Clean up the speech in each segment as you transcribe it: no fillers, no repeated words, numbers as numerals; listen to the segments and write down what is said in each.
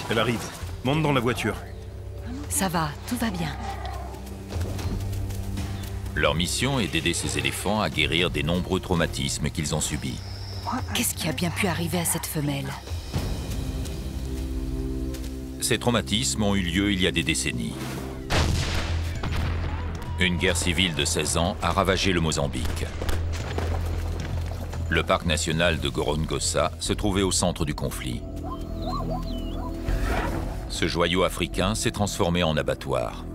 Elle arrive. Monte dans la voiture. Ça va, tout va bien. Leur mission est d'aider ces éléphants à guérir des nombreux traumatismes qu'ils ont subis. Qu'est-ce qui a bien pu arriver à cette femelle? Ces traumatismes ont eu lieu il y a des décennies. Une guerre civile de 16 ans a ravagé le Mozambique. Le parc national de Gorongosa se trouvait au centre du conflit. Ce joyau africain s'est transformé en abattoir.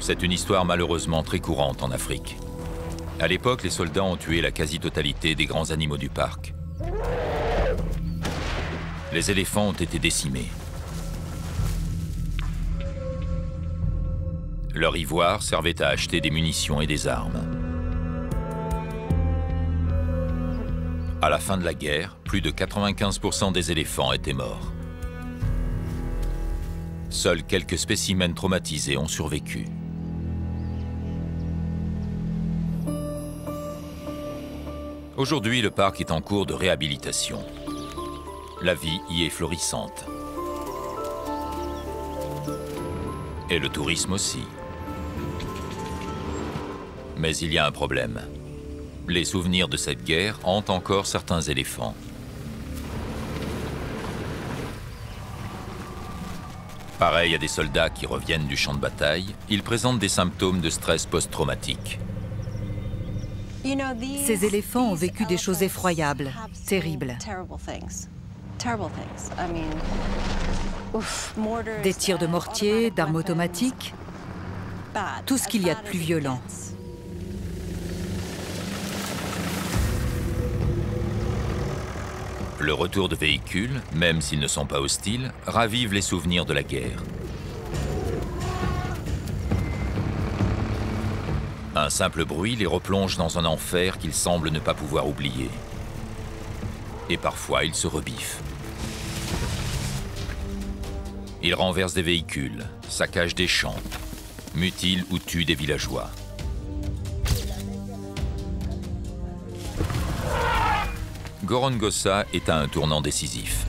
C'est une histoire malheureusement très courante en Afrique. À l'époque, les soldats ont tué la quasi-totalité des grands animaux du parc. Les éléphants ont été décimés. Leur ivoire servait à acheter des munitions et des armes. À la fin de la guerre, plus de 95% des éléphants étaient morts. Seuls quelques spécimens traumatisés ont survécu. Aujourd'hui, le parc est en cours de réhabilitation. La vie y est florissante. Et le tourisme aussi. Mais il y a un problème. Les souvenirs de cette guerre hantent encore certains éléphants. Pareil à des soldats qui reviennent du champ de bataille, ils présentent des symptômes de stress post-traumatique. Ces éléphants ont vécu des choses effroyables, terribles. Des tirs de mortier, d'armes automatiques, tout ce qu'il y a de plus violent. Le retour de véhicules, même s'ils ne sont pas hostiles, ravive les souvenirs de la guerre. Un simple bruit les replonge dans un enfer qu'ils semblent ne pas pouvoir oublier. Et parfois, ils se rebiffent. Ils renversent des véhicules, saccagent des champs, mutilent ou tuent des villageois. Gorongosa est à un tournant décisif.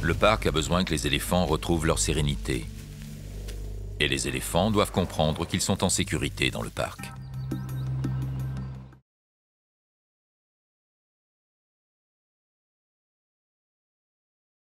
Le parc a besoin que les éléphants retrouvent leur sérénité. Et les éléphants doivent comprendre qu'ils sont en sécurité dans le parc.